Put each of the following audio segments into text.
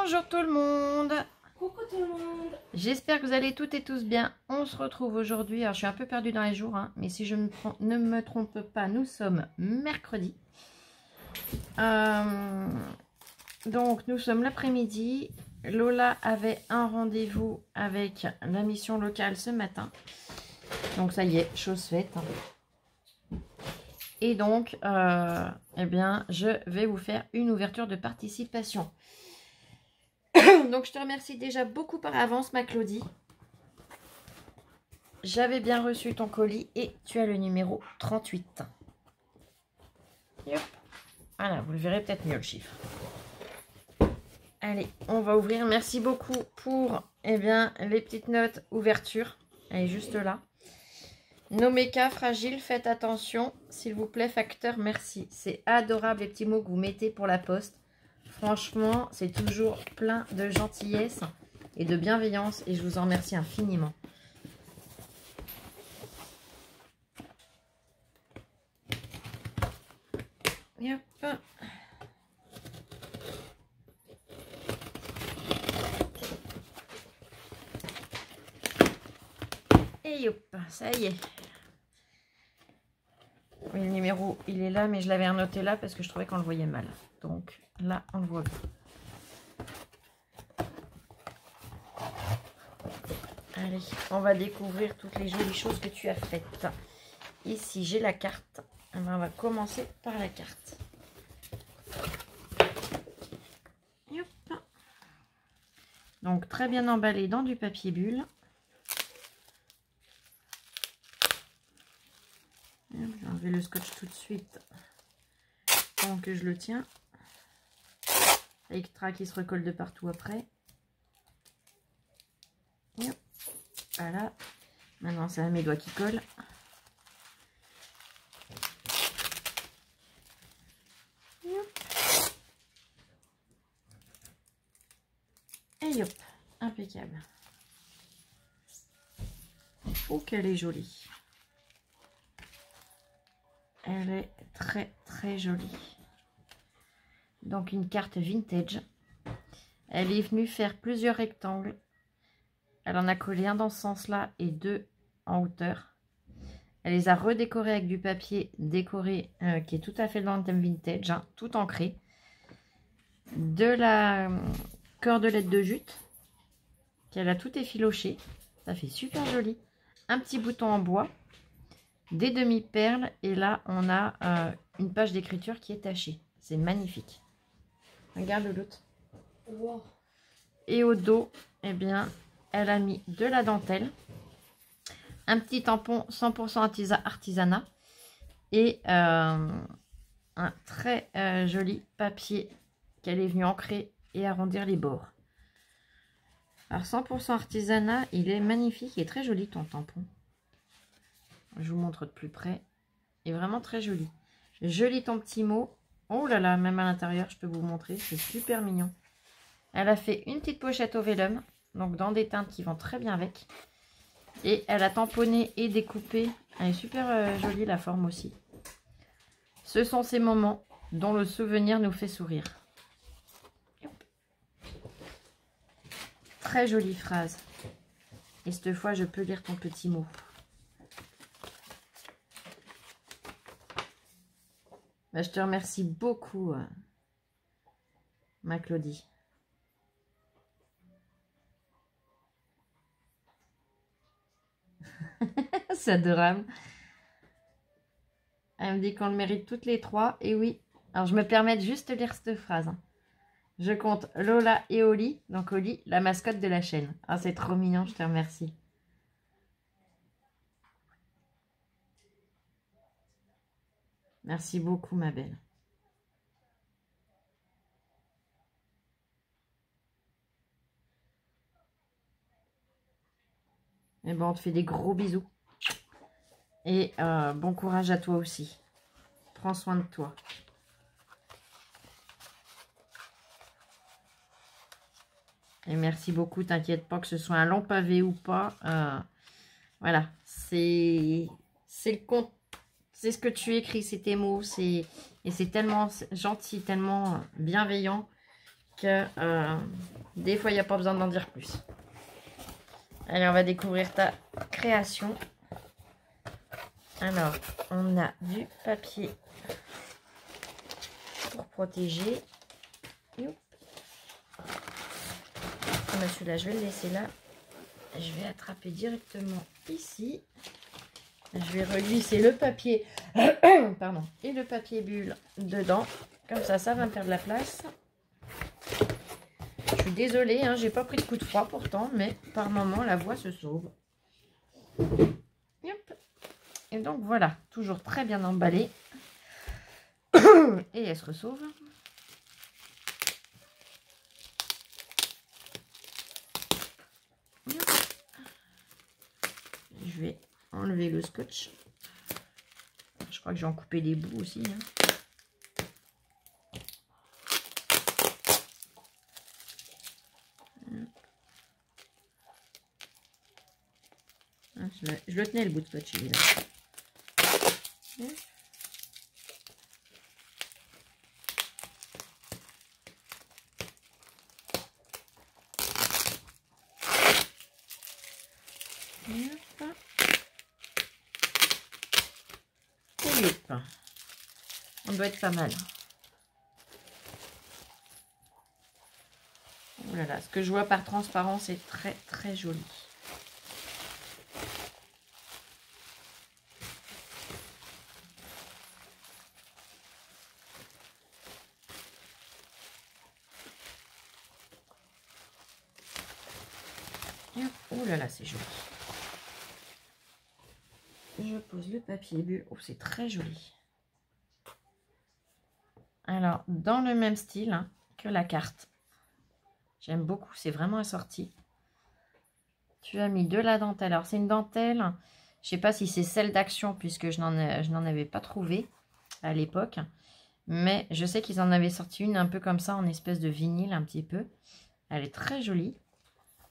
Bonjour tout le monde. Coucou tout le monde. J'espère que vous allez toutes et tous bien. On se retrouve aujourd'hui. Alors je suis un peu perdue dans les jours, hein, mais si je ne me trompe pas, nous sommes mercredi. Donc nous sommes l'après-midi. Lola avait un rendez-vous avec la mission locale ce matin. Donc ça y est, chose faite. Et donc, eh bien, je vais vous faire une ouverture de participation. Donc, je te remercie déjà beaucoup par avance, ma Claudie. J'avais bien reçu ton colis et tu as le numéro 38. Yep. Voilà, vous le verrez peut-être mieux le chiffre. Allez, on va ouvrir. Merci beaucoup pour bien, les petites notes ouverture. Elle est juste là. Nos mécas fragiles, faites attention. S'il vous plaît, facteur, merci. C'est adorable les petits mots que vous mettez pour la poste. Franchement, c'est toujours plein de gentillesse et de bienveillance et je vous en remercie infiniment. Et hop. Et hop, ça y est. Oui, le numéro, il est là, mais je l'avais annoté là parce que je trouvais qu'on le voyait mal. Donc là, on le voit bien. Allez, on va découvrir toutes les jolies choses que tu as faites. Ici, j'ai la carte. Alors, on va commencer par la carte. Hop. Donc, très bien emballé dans du papier bulle. Je vais enlever le scotch tout de suite pendant que je le tiens. Extra qui se recolle de partout après. Hop. Voilà. Maintenant, c'est mes doigts qui collent. Hop. Et hop. Impeccable. Oh, qu'elle est jolie. Elle est très très jolie. Donc une carte vintage. Elle est venue faire plusieurs rectangles. Elle en a collé un dans ce sens-là et deux en hauteur. Elle les a redécorés avec du papier décoré qui est tout à fait dans le thème vintage, hein, tout ancré. De la cordelette de jute qu'elle a tout effiloché. Ça fait super joli. Un petit bouton en bois. Des demi-perles et là on a une page d'écriture qui est tachée. C'est magnifique. Regarde l'autre. Wow. Et au dos, eh bien, elle a mis de la dentelle, un petit tampon 100% artisanat et un très joli papier qu'elle est venue ancrer et arrondir les bords. Alors 100% artisanat, il est magnifique et très joli ton tampon. Je vous montre de plus près. Il est vraiment très joli. Joli ton petit mot. Oh là là, même à l'intérieur, je peux vous montrer. C'est super mignon. Elle a fait une petite pochette au vélum. Donc dans des teintes qui vont très bien avec. Et elle a tamponné et découpé. Elle est super jolie la forme aussi. Ce sont ces moments dont le souvenir nous fait sourire. Très jolie phrase. Et cette fois, je peux lire ton petit mot. Bah, je te remercie beaucoup, ma Claudie. C'est adorable. Elle me dit qu'on le mérite toutes les trois. Et oui. Alors, je me permets de juste lire cette phrase. Hein. Je compte Lola et Oli. Donc, Oli, la mascotte de la chaîne. Ah, c'est trop mignon. Je te remercie. Merci beaucoup, ma belle. Et bon, on te fait des gros bisous. Et bon courage à toi aussi. Prends soin de toi. Et merci beaucoup. T'inquiète pas que ce soit un long pavé ou pas. Voilà. C'est le compte. C'est ce que tu écris, c'est tes mots. Et c'est tellement gentil, tellement bienveillant que Des fois, il n'y a pas besoin d'en dire plus. Allez, on va découvrir ta création. Alors, on a du papier pour protéger. Celui-là, je vais le laisser là. Je vais attraper directement ici. Je vais reglisser le papier pardon, et le papier bulle dedans. Comme ça, ça va me faire de la place. Je suis désolée, hein, j'ai pas pris de coup de froid pourtant, mais par moment, la voix se sauve. Yep. Et donc voilà, toujours très bien emballée. Et elle se ressauve. Je vais enlever le scotch. Je crois que je vais en couper des bouts aussi. Hein. Je le tenais le bout de scotch, il est là. On doit être pas mal. Oh là là, ce que je vois par transparent, c'est très très joli. Oh là là, c'est joli. Je pose le papier bulle. Oh, c'est très joli. Alors, dans le même style hein, que la carte. J'aime beaucoup, c'est vraiment assorti. Tu as mis de la dentelle. Alors, c'est une dentelle, je ne sais pas si c'est celle d'Action, puisque je n'en avais pas trouvé à l'époque. Mais je sais qu'ils en avaient sorti une un peu comme ça, en espèce de vinyle un petit peu. Elle est très jolie.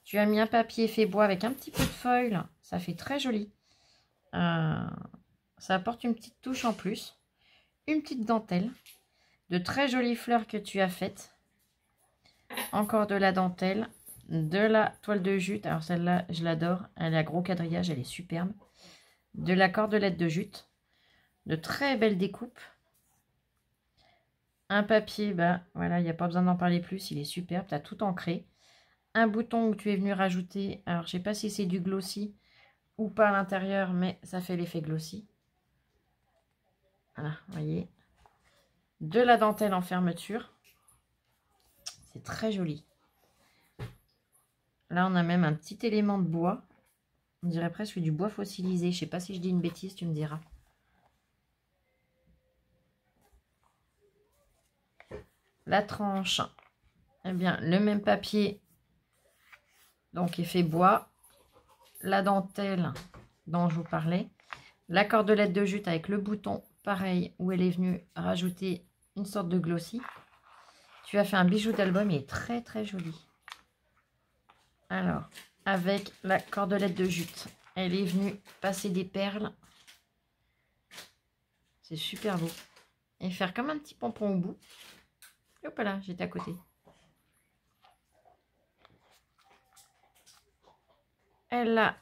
Tu as mis un papier fait bois avec un petit peu de foil. Ça fait très joli. Ça apporte une petite touche en plus. Une petite dentelle. De très jolies fleurs que tu as faites. Encore de la dentelle. De la toile de jute. Alors celle-là, je l'adore. Elle a gros quadrillage, elle est superbe. De la cordelette de jute. De très belles découpes. Un papier, bah voilà, il n'y a pas besoin d'en parler plus. Il est superbe, tu as tout ancré. Un bouton où tu es venu rajouter. Alors je sais pas si c'est du glossy ou pas à l'intérieur, mais ça fait l'effet glossy. Voilà, vous voyez. De la dentelle en fermeture. C'est très joli. Là, on a même un petit élément de bois. On dirait presque du bois fossilisé. Je sais pas si je dis une bêtise, tu me diras. La tranche. Eh bien, le même papier. Donc, effet bois. La dentelle dont je vous parlais. La cordelette de jute avec le bouton. Pareil, où elle est venue rajouter une sorte de glossy. Tu as fait un bijou d'album, il est très très joli. Alors, avec la cordelette de jute, elle est venue passer des perles. C'est super beau. Et faire comme un petit pompon au bout. Hop là, j'étais à côté. Elle a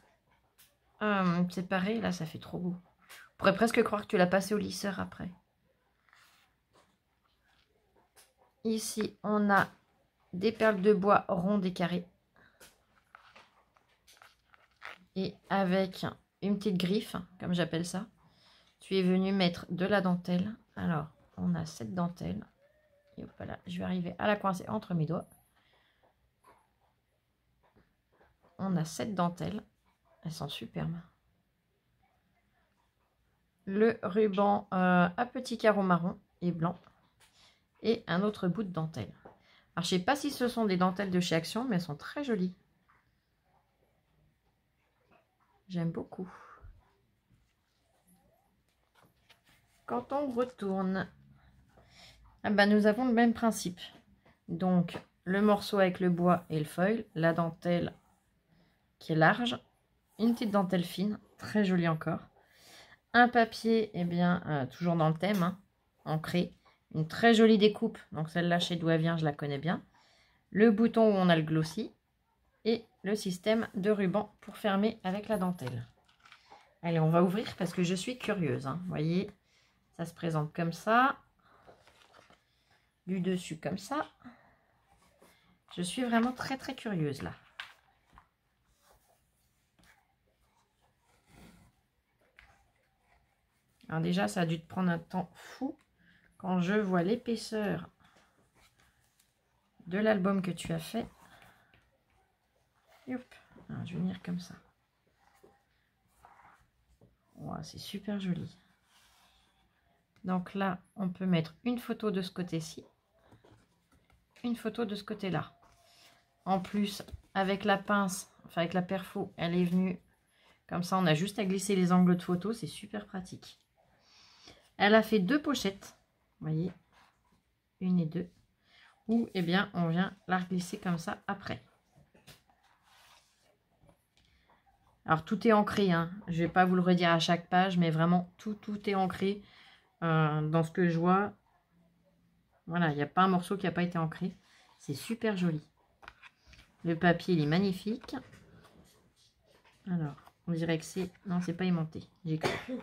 séparé, là ça fait trop beau. On pourrait presque croire que tu l'as passé au lisseur après. Ici, on a des perles de bois rondes et carrées. Et avec une petite griffe, comme j'appelle ça, tu es venu mettre de la dentelle. Alors, on a cette dentelle. Et voilà, je vais arriver à la coincer entre mes doigts. On a cette dentelle. Elles sont superbes. Le ruban à petits carreaux marron et blanc. Et un autre bout de dentelle. Alors, je ne sais pas si ce sont des dentelles de chez Action, mais elles sont très jolies. J'aime beaucoup. Quand on retourne, ah bah, nous avons le même principe. Donc, le morceau avec le bois et le foil, la dentelle qui est large, une petite dentelle fine, très jolie encore. Un papier, eh bien, toujours dans le thème, hein, ancré. Une très jolie découpe, donc celle-là, chez d'où elle vient, je la connais bien. le bouton où on a le glossy et le système de ruban pour fermer avec la dentelle. Allez, on va ouvrir parce que je suis curieuse. Hein. Vous voyez, ça se présente comme ça. Du dessus comme ça. Je suis vraiment très très curieuse là. Alors déjà, ça a dû te prendre un temps fou quand je vois l'épaisseur de l'album que tu as fait. Hop. Alors, je vais venir comme ça. Wow, c'est super joli. Donc là, on peut mettre une photo de ce côté-ci, une photo de ce côté-là. En plus, avec la pince, enfin avec la perfo, elle est venue comme ça. On a juste à glisser les angles de photo, c'est super pratique. Elle a fait 2 pochettes, vous voyez, 1 et 2, où eh bien on vient la glisser comme ça après. Alors tout est ancré, hein. Je ne vais pas vous le redire à chaque page, mais vraiment tout est ancré dans ce que je vois. Voilà, il n'y a pas un morceau qui n'a pas été ancré. C'est super joli. Le papier, il est magnifique. Alors, on dirait que c'est... Non, c'est pas aimanté. J'ai cru.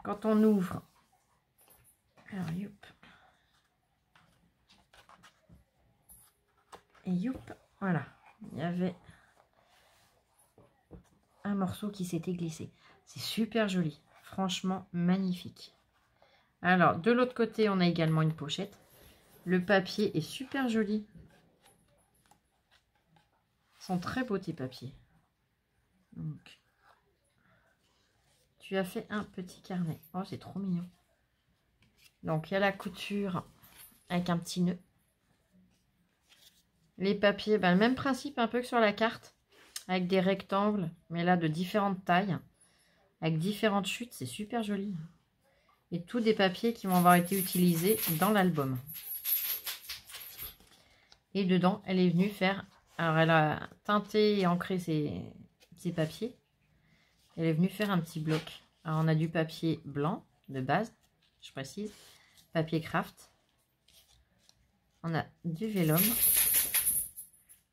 Quand on ouvre... Alors, youp. Et youp. Voilà. Il y avait un morceau qui s'était glissé. C'est super joli. Franchement, magnifique. Alors, de l'autre côté, on a également une pochette. Le papier est super joli. Ils sont très beaux tes papiers. Donc, tu as fait un petit carnet. Oh, c'est trop mignon. Donc, il y a la couture avec un petit nœud. Les papiers, ben, le même principe un peu que sur la carte. Avec des rectangles, mais là de différentes tailles. Avec différentes chutes, c'est super joli. Et tous des papiers qui vont avoir été utilisés dans l'album. Et dedans, elle est venue faire... Alors, elle a teinté et ancré ses papiers. Elle est venue faire un petit bloc. Alors, on a du papier blanc de base, je précise. Papier craft. On a du vélum.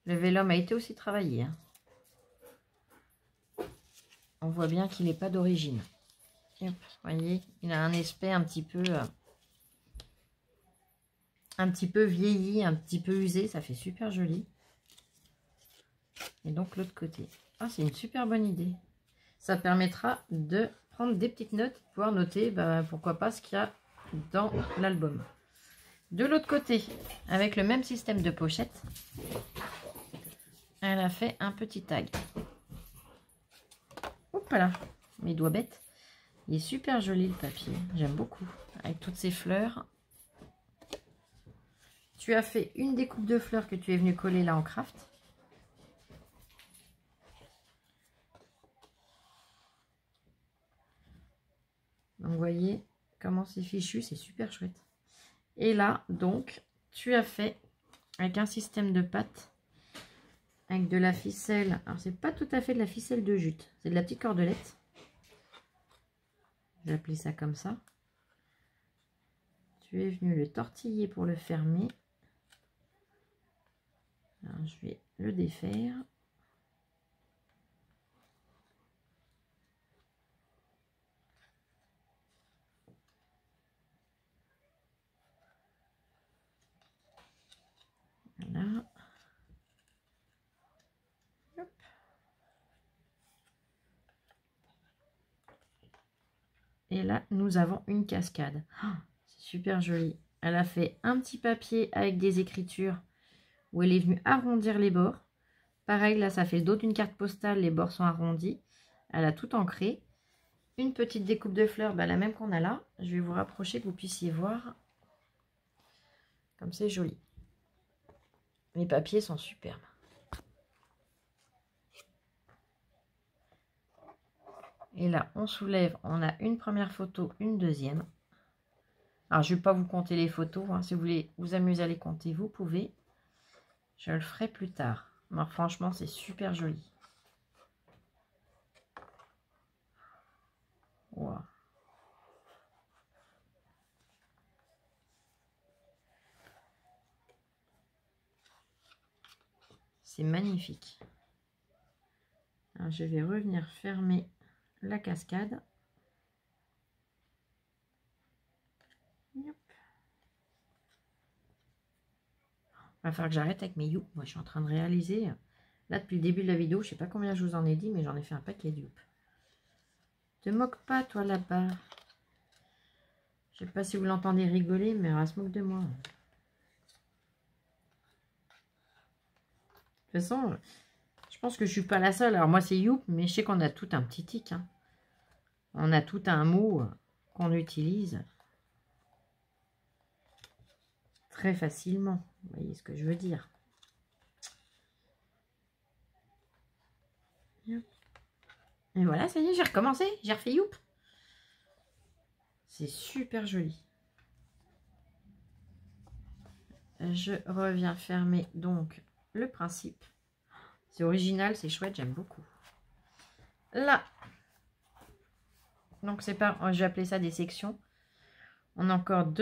Le vélum a été aussi travaillé. Hein. On voit bien qu'il n'est pas d'origine. Vous voyez, il a un aspect un petit peu vieilli, un petit peu usé. Ça fait super joli. Et donc l'autre côté. Ah, c'est une super bonne idée. Ça permettra de prendre des petites notes, pouvoir noter, bah, pourquoi pas, ce qu'il y a dans l'album. De l'autre côté, avec le même système de pochette, elle a fait un petit tag. Oups là, mes doigts bêtes. Il est super joli le papier, j'aime beaucoup. Avec toutes ces fleurs. Tu as fait une découpe de fleurs que tu es venu coller là en craft. Donc vous voyez comment c'est fichu, c'est super chouette. Et là, donc, tu as fait avec un système de pattes, avec de la ficelle. Alors, c'est pas tout à fait de la ficelle de jute, c'est de la petite cordelette. Je vais appeler ça comme ça. Tu es venu le tortiller pour le fermer. Alors, je vais le défaire. Voilà. Hop. Et là, nous avons une cascade. Oh, c'est super joli. Elle a fait un petit papier avec des écritures où elle est venue arrondir les bords. Pareil, là, ça fait le dos d'une carte postale. Les bords sont arrondis. Elle a tout ancré. Une petite découpe de fleurs, bah, la même qu'on a là. Je vais vous rapprocher que vous puissiez voir. Comme c'est joli. Les papiers sont superbes. Et là, on soulève. On a une première photo, une deuxième. Alors, je ne vais pas vous compter les photos. Hein. Si vous voulez vous amuser à les compter, vous pouvez. Je le ferai plus tard. Alors, franchement, c'est super joli. Wow. c'est magnifique. Alors, je vais revenir fermer la cascade. Yep. Va falloir que j'arrête avec mes you. Moi, je suis en train de réaliser. Là, depuis le début de la vidéo, je sais pas combien je vous en ai dit, mais j'en ai fait un paquet de youp. Te moque pas, toi, là-bas. Je sais pas si vous l'entendez rigoler, mais elle se moque de moi. De toute façon, je pense que je suis pas la seule. Alors, moi, c'est youp, mais je sais qu'on a tout un petit tic. Hein. On a tout un mot qu'on utilise très facilement. Vous voyez ce que je veux dire. Et voilà, ça y est, j'ai recommencé. J'ai refait youp. C'est super joli. Je reviens fermer donc le principe. C'est original, c'est chouette, j'aime beaucoup. Là, donc c'est pas, je vais appeler ça des sections. On a encore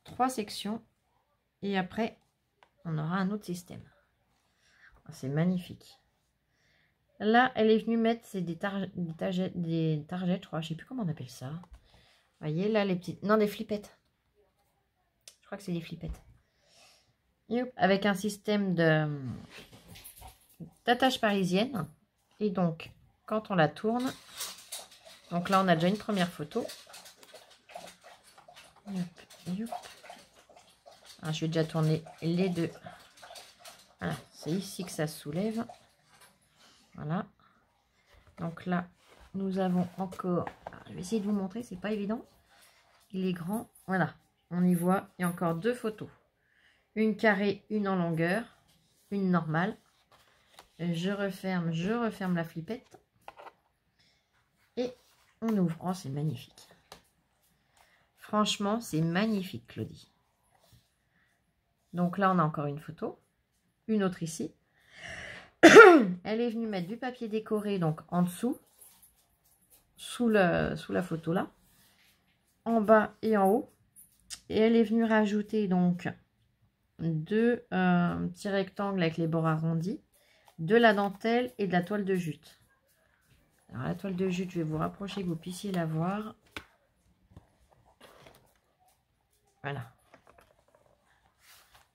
3 sections. Et après, on aura un autre système. C'est magnifique. Là, elle est venue mettre, c'est des targettes, je crois, je sais plus comment on appelle ça. Vous voyez, là, les petites... Non, des flippettes. Je crois que c'est des flippettes. Avec un système d'attache parisienne. Et donc, quand on la tourne... Donc là, on a déjà une première photo. Alors, je vais déjà tourner les deux. Voilà, c'est ici que ça se soulève. Voilà. Donc là, nous avons encore... Alors, je vais essayer de vous montrer, c'est pas évident. Il est grand. Voilà, on y voit. Il y a encore 2 photos. Une carrée, une en longueur. Une normale. Je referme la flippette. Et on ouvre. Oh, c'est magnifique. Franchement, c'est magnifique, Claudie. Donc là, on a encore une photo. Une autre ici. Elle est venue mettre du papier décoré, donc en dessous. Sous la photo là. En bas et en haut. Et elle est venue rajouter donc 2 petits rectangles avec les bords arrondis. De la dentelle et de la toile de jute. Alors la toile de jute, je vais vous rapprocher que vous puissiez la voir. Voilà.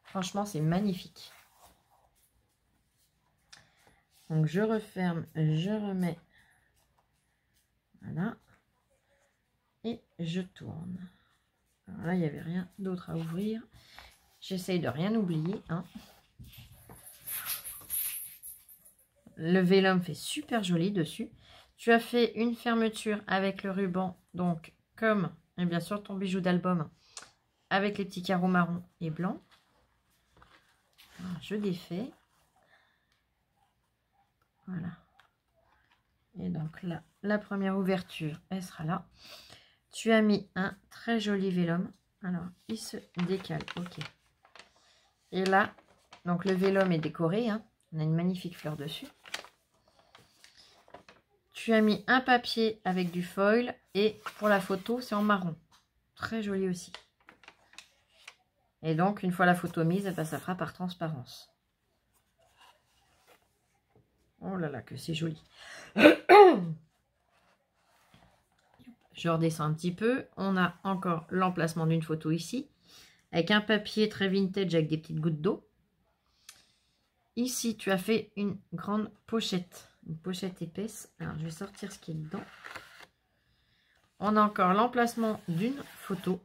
Franchement, c'est magnifique. Donc je referme, je remets. Voilà. Et je tourne. Alors là, il n'y avait rien d'autre à ouvrir. J'essaye de rien oublier. Hein. Le vélum fait super joli dessus. Tu as fait une fermeture avec le ruban. Donc, comme, et bien sûr, ton bijou d'album. Avec les petits carreaux marron et blanc. Alors, je défais. Voilà. Et donc là, la première ouverture, elle sera là. Tu as mis un très joli vélum. Alors, il se décale. Ok. Et là, donc le vélum est décoré. Hein. On a une magnifique fleur dessus. Tu as mis un papier avec du foil. Et pour la photo, c'est en marron. Très joli aussi. Et donc, une fois la photo mise, ben, ça fera par transparence. Oh là là, que c'est joli. Je redescends un petit peu. On a encore l'emplacement d'une photo ici. Avec un papier très vintage avec des petites gouttes d'eau. Ici, tu as fait une grande pochette. Une pochette épaisse. Alors, je vais sortir ce qui est dedans. On a encore l'emplacement d'une photo.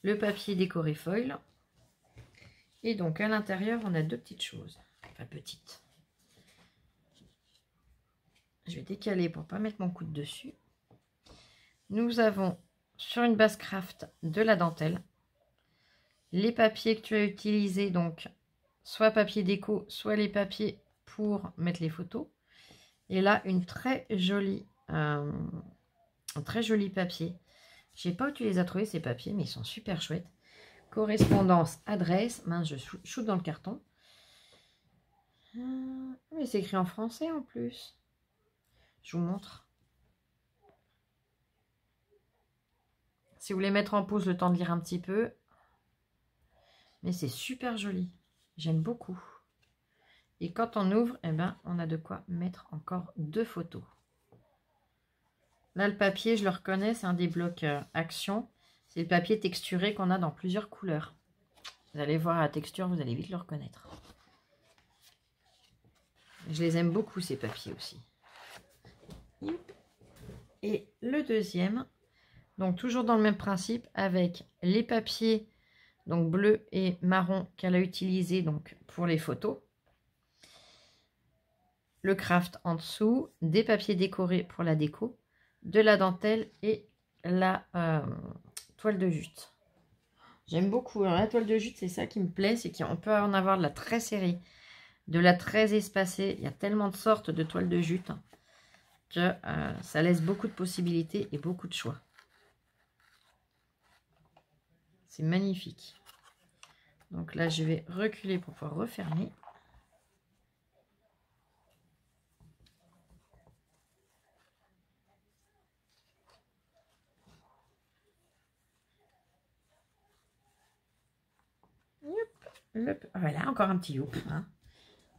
Le papier décoré foil. Et donc, à l'intérieur, on a 2 petites choses. Enfin, petites. Je vais décaler pour ne pas mettre mon coude dessus. Nous avons sur une base craft de la dentelle. Les papiers que tu as utilisés, donc soit papier déco, soit les papiers pour mettre les photos. Et là, un très joli papier. Je ne sais pas où tu les as trouvés ces papiers, mais ils sont super chouettes. Correspondance, adresse. Mince, je shoot dans le carton. Mais c'est écrit en français en plus. Je vous montre. Si vous voulez mettre en pause le temps de lire un petit peu. Mais c'est super joli. J'aime beaucoup. Et quand on ouvre, eh ben, on a de quoi mettre encore 2 photos. Là, le papier, je le reconnais, c'est un des blocs Action. C'est le papier texturé qu'on a dans plusieurs couleurs. Vous allez voir la texture, vous allez vite le reconnaître. Je les aime beaucoup, ces papiers aussi. Et le deuxième, donc toujours dans le même principe, avec les papiers donc bleu et marron qu'elle a utilisé donc pour les photos. Le craft en dessous, des papiers décorés pour la déco, de la dentelle et la toile de jute. J'aime beaucoup. Alors, la toile de jute, c'est ça qui me plaît, c'est qu'on peut en avoir de la très serrée, de la très espacée. Il y a tellement de sortes de toiles de jute que ça laisse beaucoup de possibilités et beaucoup de choix. C'est magnifique. Donc là, je vais reculer pour pouvoir refermer. Voilà, encore un petit youp. Hein.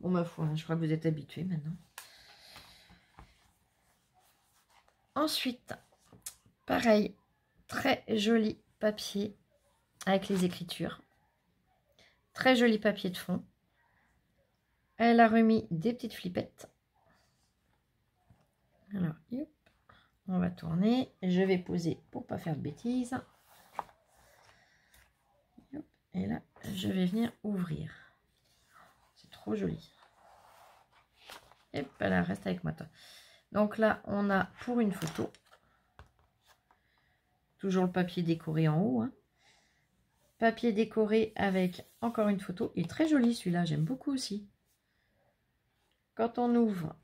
Bon, ma foi, je crois que vous êtes habitués maintenant. Ensuite, pareil, très joli papier avec les écritures. Très joli papier de fond. Elle a remis des petites flippettes. Alors, youp, on va tourner. Je vais poser pour pas faire de bêtises. Et là, je vais venir ouvrir. C'est trop joli. Et là, reste avec moi, toi. Donc là, on a pour une photo, toujours le papier décoré en haut. Hein. Papier décoré avec encore une photo. Il est très joli celui-là, j'aime beaucoup aussi. Quand on ouvre,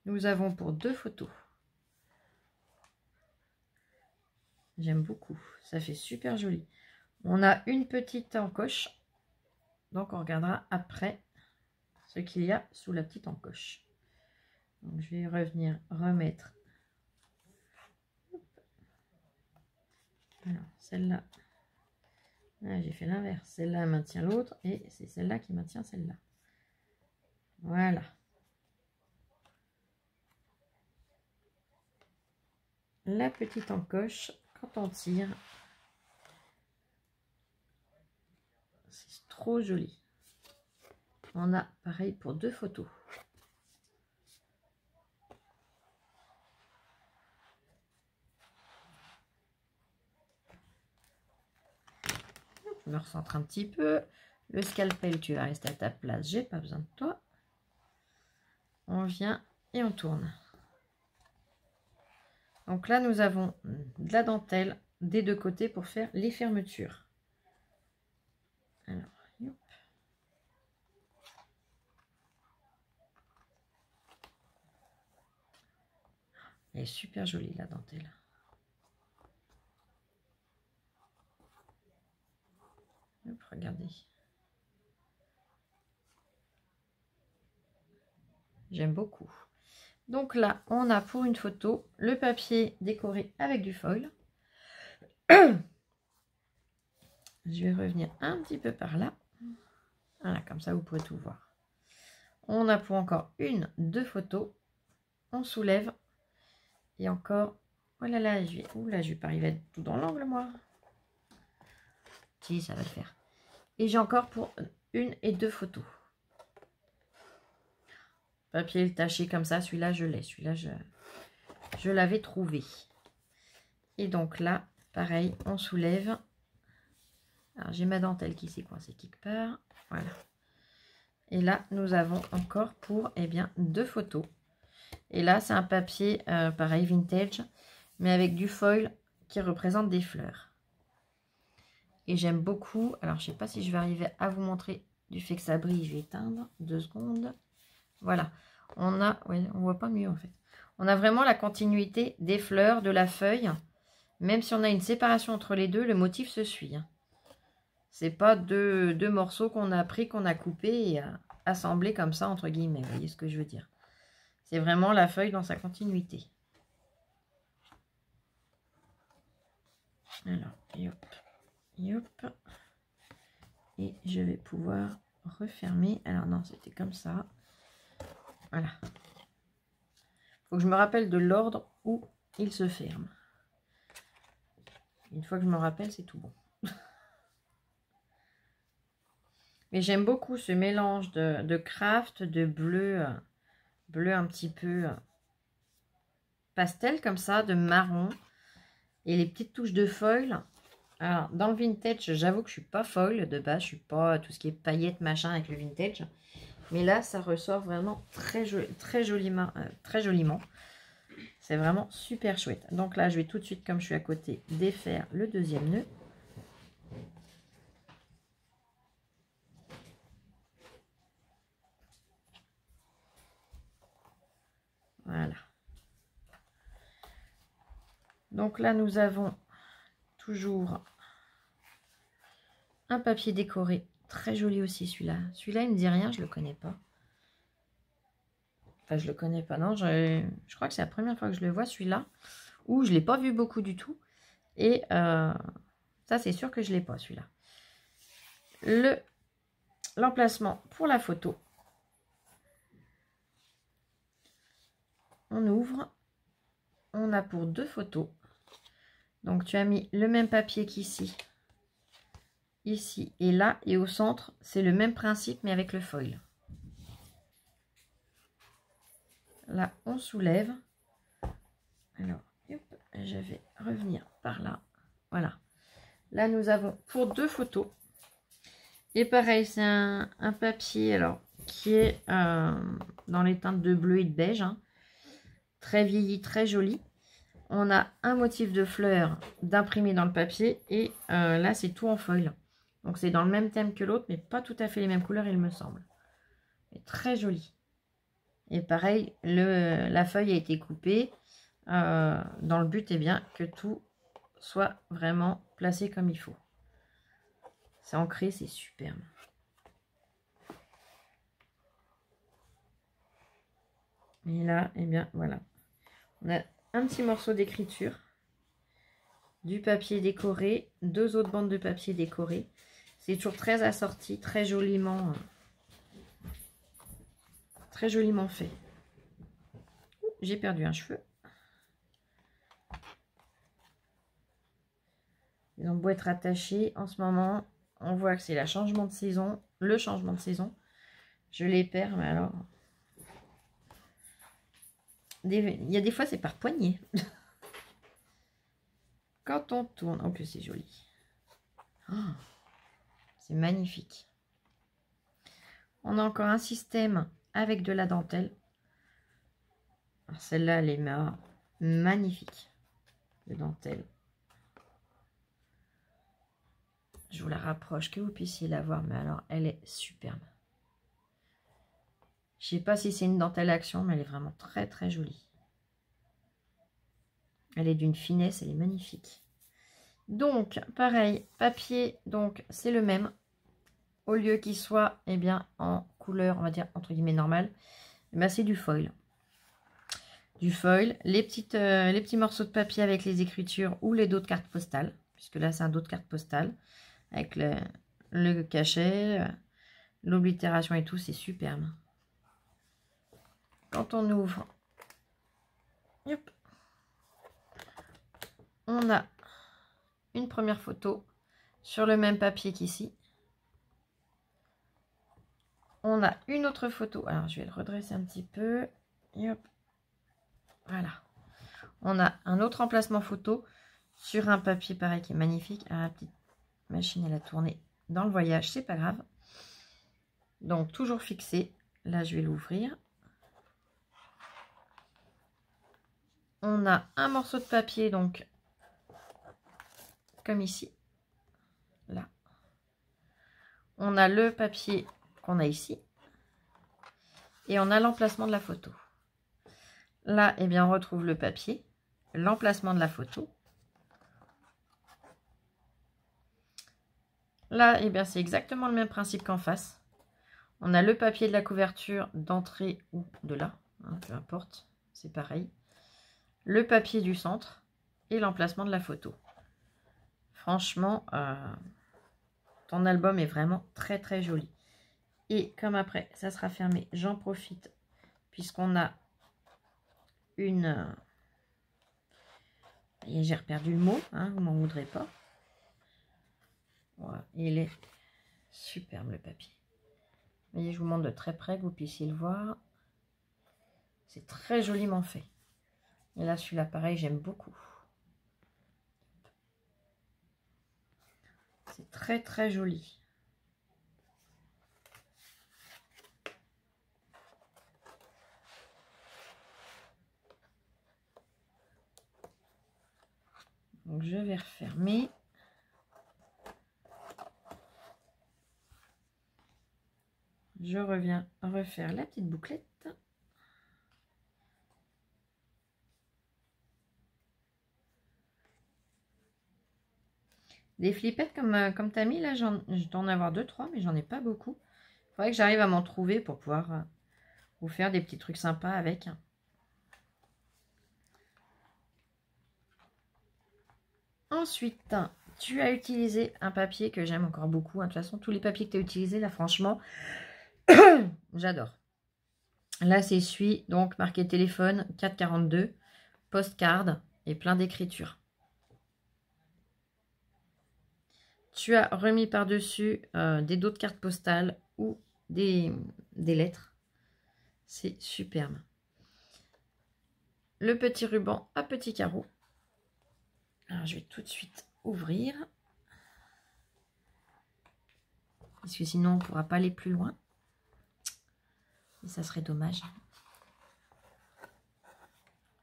nous avons pour 2 photos. J'aime beaucoup, ça fait super joli. On a une petite encoche, donc on regardera après ce qu'il y a sous la petite encoche. Donc je vais revenir remettre. Alors celle-là, j'ai fait l'inverse. Celle-là maintient l'autre et c'est celle-là qui maintient celle-là. Voilà. La petite encoche, quand on tire, c'est trop joli. On a pareil pour 2 photos. Je me recentre un petit peu. Le scalpel, tu vas rester à ta place. J'ai pas besoin de toi. On vient et on tourne. Donc là, nous avons de la dentelle des 2 côtés pour faire les fermetures. Alors, hop. Elle est super jolie, la dentelle. Hop, regardez. J'aime beaucoup. Donc là, on a pour une photo le papier décoré avec du foil. Je vais revenir un petit peu par là. Voilà, comme ça, vous pourrez tout voir. On a pour encore 2 photos. On soulève. Et encore... Oh là là, je vais pas arriver à être tout dans l'angle, moi. Si, ça va le faire. Et j'ai encore pour 1 et 2 photos. Papier taché comme ça, celui-là, je l'ai. Celui-là, je l'avais trouvé. Et donc là, pareil, on soulève. Alors, j'ai ma dentelle qui s'est coincée quelque part. Voilà. Et là, nous avons encore pour, eh bien, 2 photos. Et là, c'est un papier, pareil, vintage, mais avec du foil qui représente des fleurs. Et j'aime beaucoup. Alors, je sais pas si je vais arriver à vous montrer du fait que ça brille. Je vais éteindre 2 secondes. Voilà. On a, oui, on voit pas mieux en fait. On a vraiment la continuité des fleurs, de la feuille. Même si on a une séparation entre les deux, le motif se suit. Hein. C'est pas deux morceaux qu'on a pris, qu'on a coupés et assemblés comme ça, entre guillemets. Vous voyez ce que je veux dire? C'est vraiment la feuille dans sa continuité. Alors, hop, hop. Et je vais pouvoir refermer. Alors non, c'était comme ça. Voilà. Faut que je me rappelle de l'ordre où il se ferme. Une fois que je me rappelle, c'est tout bon. Mais j'aime beaucoup ce mélange de craft, de bleu, bleu un petit peu pastel comme ça, de marron. Et les petites touches de foil. Alors, dans le vintage, j'avoue que je suis pas foil de base. Je suis pas tout ce qui est paillettes, machin avec le vintage. Mais là, ça ressort vraiment très joliment. C'est vraiment super chouette. Donc là, je vais tout de suite, comme je suis à côté, défaire le deuxième nœud. Voilà. Donc là, nous avons toujours un papier décoré. Très joli aussi celui-là. Celui-là, il ne me dit rien, je ne le connais pas. Enfin, je le connais pas, non. Je crois que c'est la première fois que je le vois, celui-là. Ou je ne l'ai pas vu beaucoup du tout. Et ça, c'est sûr que je ne l'ai pas, celui-là. L'emplacement pour la photo. On ouvre. On a pour 2 photos. Donc, tu as mis le même papier qu'ici. Ici et là. Et au centre, c'est le même principe, mais avec le foil. Là, on soulève. Alors, hop, je vais revenir par là. Voilà. Là, nous avons pour 2 photos. Et pareil, c'est un papier alors qui est dans les teintes de bleu et de beige. Hein. Très vieilli, très joli. On a un motif de fleurs d'imprimé dans le papier. Et là, c'est tout en foil. Donc, c'est dans le même thème que l'autre, mais pas tout à fait les mêmes couleurs, il me semble. Mais très joli. Et pareil, la feuille a été coupée dans le but, bien, que tout soit vraiment placé comme il faut. C'est ancré, c'est superbe. Et là, bien, voilà. On a un petit morceau d'écriture, du papier décoré, 2 autres bandes de papier décoré. C'est toujours très assorti, très joliment fait. J'ai perdu un cheveu. Ils ont beau être attachés en ce moment, on voit que c'est le changement de saison. Je les perds, mais alors... Il y a des fois, c'est par poignée. Quand on tourne... Oh, que c'est joli. Oh, c'est magnifique. On a encore un système avec de la dentelle. Celle-là, elle est magnifique. De dentelle. Je vous la rapproche, que vous puissiez la voir. Mais alors, elle est superbe. Je sais pas si c'est une dentelle action, mais elle est vraiment très, très jolie. Elle est d'une finesse, elle est magnifique. Donc, pareil, papier, donc c'est le même. Au lieu qu'il soit, en couleur, on va dire, entre guillemets, normale, c'est du foil. Du foil, les petits morceaux de papier avec les écritures ou les dos de cartes postales, puisque là, c'est un dos de carte postale, avec le cachet, l'oblitération et tout, c'est superbe. Quand on ouvre, hop, on a une première photo sur le même papier qu'ici. On a une autre photo. Alors, je vais le redresser un petit peu. Et hop. Voilà. On a un autre emplacement photo sur un papier pareil qui est magnifique. Ah, la petite machine, elle a tourné dans le voyage. C'est pas grave. Donc, toujours fixé. Là, je vais l'ouvrir. On a un morceau de papier, donc, comme ici. Là. On a le papier qu'on a ici. Et on a l'emplacement de la photo. Là, on retrouve le papier, l'emplacement de la photo. Là, c'est exactement le même principe qu'en face. On a le papier de la couverture d'entrée ou de là, hein, peu importe, c'est pareil. Le papier du centre et l'emplacement de la photo. Franchement, ton album est vraiment très très joli. Et comme après, ça sera fermé, j'en profite, puisqu'on a une... Et j'ai perdu le mot, hein, vous m'en voudrez pas. Voilà, il est superbe le papier. Vous voyez, je vous montre de très près que vous puissiez le voir. C'est très joliment fait. Et là, celui-là, pareil, j'aime beaucoup. C'est très très joli. Donc je vais refermer. Je reviens refaire la petite bouclette. Des flippettes comme tu as mis, là, je dois en avoir 2-3, mais j'en ai pas beaucoup. Il faudrait que j'arrive à m'en trouver pour pouvoir vous faire des petits trucs sympas avec. Ensuite, tu as utilisé un papier que j'aime encore beaucoup. De toute façon, tous les papiers que tu as utilisés, là, franchement, j'adore. Là, c'est celui, donc, marqué téléphone, 4,42, postcard et plein d'écritures. Tu as remis par-dessus des dos de cartes postales ou des lettres. C'est superbe. Le petit ruban à petits carreaux. Alors, je vais tout de suite ouvrir. Parce que sinon, on ne pourra pas aller plus loin. Et ça serait dommage.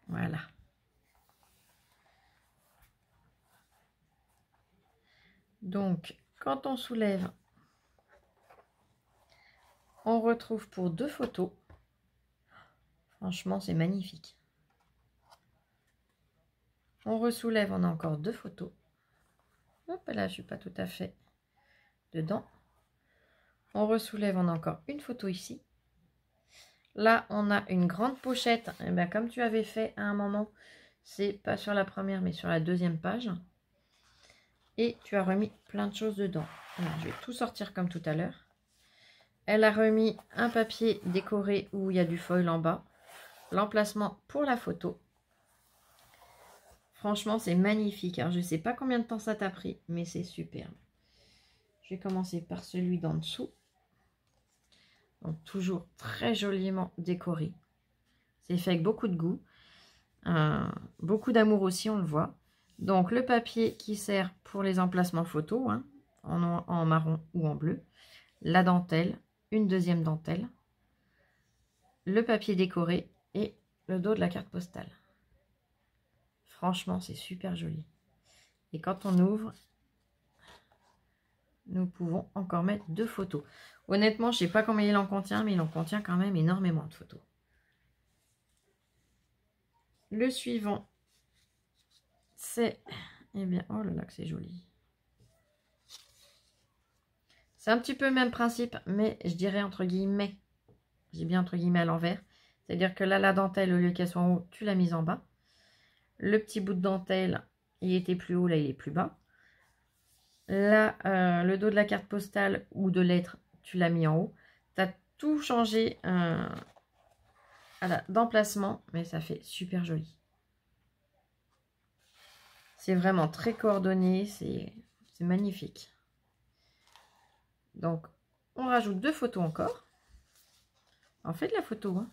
Voilà. Donc, quand on soulève, on retrouve pour 2 photos. Franchement, c'est magnifique. On ressoulève, on a encore 2 photos. Hop là, je ne suis pas tout à fait dedans. On ressoulève, on a encore une photo ici. Là, on a une grande pochette. Et bien, comme tu avais fait à un moment, c'est pas sur la première, mais sur la deuxième page. Et tu as remis plein de choses dedans. Alors, je vais tout sortir comme tout à l'heure. Elle a remis un papier décoré où il y a du foil en bas. L'emplacement pour la photo. Franchement, c'est magnifique. Alors, je ne sais pas combien de temps ça t'a pris, mais c'est superbe. Je vais commencer par celui d'en dessous. Donc, toujours très joliment décoré. C'est fait avec beaucoup de goût. Beaucoup d'amour aussi, on le voit. Donc, le papier qui sert pour les emplacements photos, hein, en marron ou en bleu. La dentelle, une deuxième dentelle. Le papier décoré et le dos de la carte postale. Franchement, c'est super joli. Et quand on ouvre, nous pouvons encore mettre 2 photos. Honnêtement, je ne sais pas combien il en contient, mais il en contient quand même énormément de photos. Le suivant, c'est... Eh bien, oh là là, que c'est joli. C'est un petit peu le même principe, mais je dirais entre guillemets. J'ai bien entre guillemets à l'envers. C'est-à-dire que là, la dentelle, au lieu qu'elle soit en haut, tu l'as mise en bas. Le petit bout de dentelle, il était plus haut, là, il est plus bas. Là, le dos de la carte postale ou de lettres, tu l'as mis en haut. Tu as tout changé d'emplacement, mais ça fait super joli. C'est vraiment très coordonné, c'est magnifique. Donc, on rajoute 2 photos encore. En fait, la photo, hein.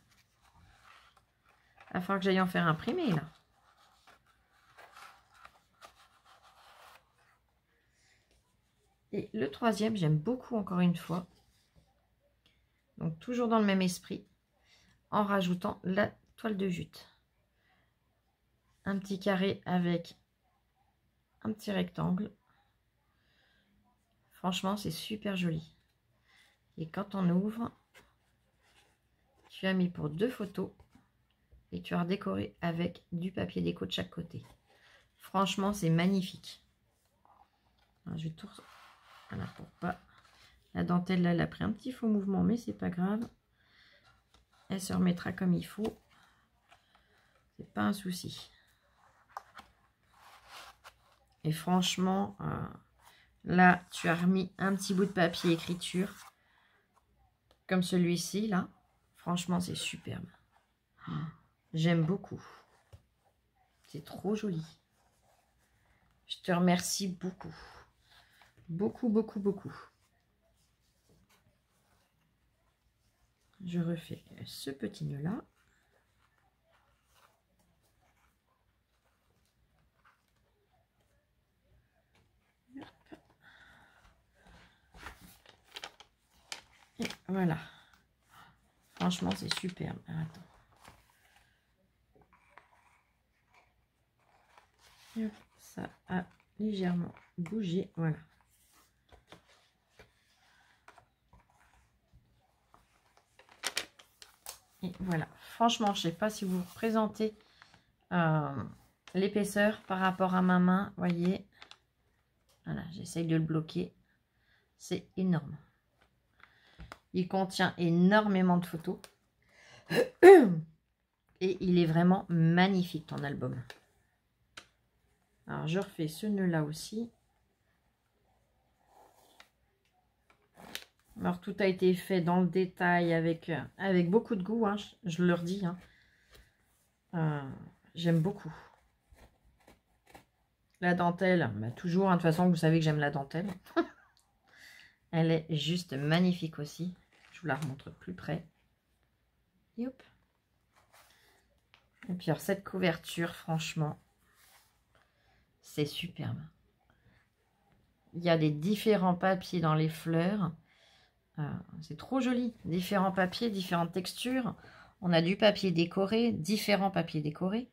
Il va falloir que j'aille en faire imprimer, là. Et le troisième, j'aime beaucoup encore une fois. Donc, toujours dans le même esprit, en rajoutant la toile de jute. Un petit carré avec un petit rectangle. Franchement, c'est super joli. Et quand on ouvre, tu as mis pour 2 photos et tu as redécoré avec du papier déco de chaque côté. Franchement, c'est magnifique. Alors, je vais tout... Voilà, pour pas... La dentelle, là, elle a pris un petit faux mouvement, mais c'est pas grave. Elle se remettra comme il faut. C'est pas un souci. Et franchement, là, tu as remis un petit bout de papier écriture. comme celui-ci, là. Franchement, c'est superbe. Oh, j'aime beaucoup. C'est trop joli. Je te remercie beaucoup. Beaucoup, beaucoup, beaucoup. Je refais ce petit nœud-là. Et voilà. Franchement, c'est superbe. Attends. Et hop, ça a légèrement bougé. Voilà. Et voilà. Franchement, je ne sais pas si vous représentez l'épaisseur par rapport à ma main. Voyez. Voilà, j'essaye de le bloquer. C'est énorme. Il contient énormément de photos. Et il est vraiment magnifique, ton album. Alors, je refais ce nœud-là aussi. Alors, tout a été fait dans le détail avec beaucoup de goût, hein, je le redis. Hein. J'aime beaucoup. La dentelle, bah, toujours, hein, de toute façon, vous savez que j'aime la dentelle. Elle est juste magnifique aussi. Je vous la remontre plus près. Et hop. Et puis, alors, cette couverture, franchement, c'est superbe. Il y a des différents papiers dans les fleurs. C'est trop joli. Différents papiers, différentes textures. On a du papier décoré, différents papiers décorés.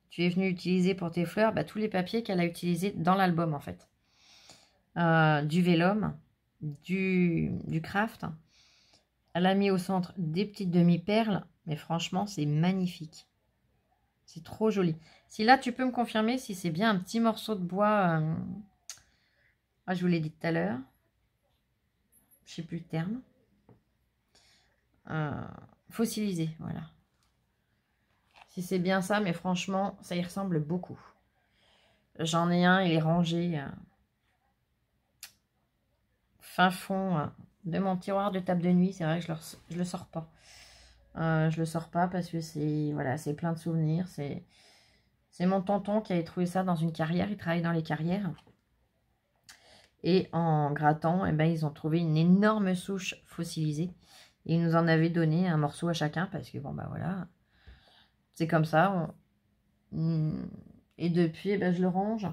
Tu es venu utiliser pour tes fleurs tous les papiers qu'elle a utilisés dans l'album, en fait. Du vélum, du craft. Elle a mis au centre des petites demi-perles. Mais franchement, c'est magnifique. C'est trop joli. Si là, tu peux me confirmer si c'est bien un petit morceau de bois. Je vous l'ai dit tout à l'heure. Je ne sais plus le terme. Fossilisé, voilà. Si c'est bien ça, mais franchement, ça y ressemble beaucoup. J'en ai un, il est rangé fin fond de mon tiroir de table de nuit. C'est vrai que je le sors pas. Je le sors pas parce que c'est plein de souvenirs. C'est mon tonton qui avait trouvé ça dans une carrière. Il travaille dans les carrières. Et en grattant, ils ont trouvé une énorme souche fossilisée. Et ils nous en avaient donné un morceau à chacun parce que voilà. C'est comme ça. Et depuis, je le range.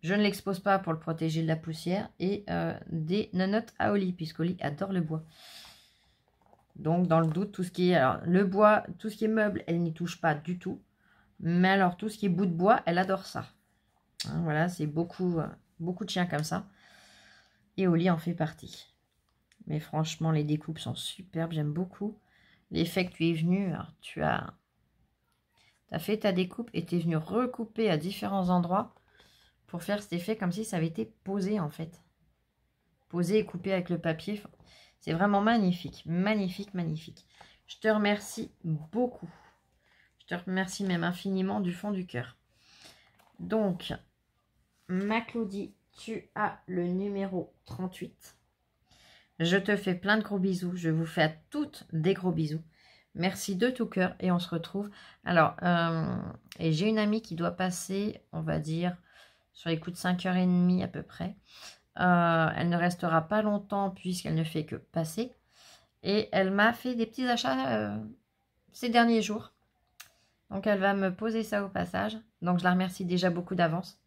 Je ne l'expose pas pour le protéger de la poussière et des nonotes à Oli, puisqu'Oli adore le bois. Donc, dans le doute, tout ce qui est... Alors, le bois, tout ce qui est meuble, elle n'y touche pas du tout. Mais alors, tout ce qui est bout de bois, elle adore ça. Hein, voilà, c'est beaucoup de chiens comme ça. Et Oli en fait partie. Mais franchement, les découpes sont superbes, j'aime beaucoup. L'effet que tu es venu, alors, tu as fait ta découpe et tu es venu recouper à différents endroits pour faire cet effet comme si ça avait été posé en fait. Posé et coupé avec le papier. C'est vraiment magnifique, magnifique, magnifique. Je te remercie beaucoup. Je te remercie même infiniment du fond du cœur. Donc, ma Claudie, tu as le numéro 38. Je te fais plein de gros bisous. Je vous fais à toutes des gros bisous. Merci de tout cœur et on se retrouve. Alors, et j'ai une amie qui doit passer, on va dire, sur les coups de 5h30 à peu près. Elle ne restera pas longtemps puisqu'elle ne fait que passer. Et elle m'a fait des petits achats ces derniers jours. Donc, elle va me poser ça au passage. Donc, je la remercie déjà beaucoup d'avance.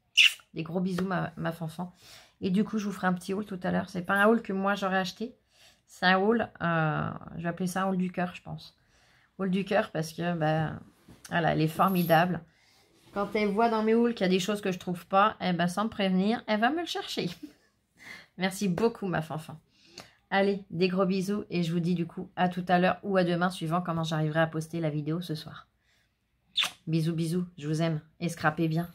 Des gros bisous, ma fanfan. Et du coup, je vous ferai un petit haul tout à l'heure. C'est pas un haul que moi, j'aurais acheté. C'est un haul, je vais appeler ça un haul du cœur, je pense. Haul du cœur parce que, voilà, elle est formidable. Quand elle voit dans mes hauls qu'il y a des choses que je trouve pas, sans me prévenir, elle va me le chercher. Merci beaucoup, ma fanfan. Allez, des gros bisous et je vous dis du coup à tout à l'heure ou à demain, suivant comment j'arriverai à poster la vidéo ce soir. Bisous, bisous, je vous aime et scrapez bien.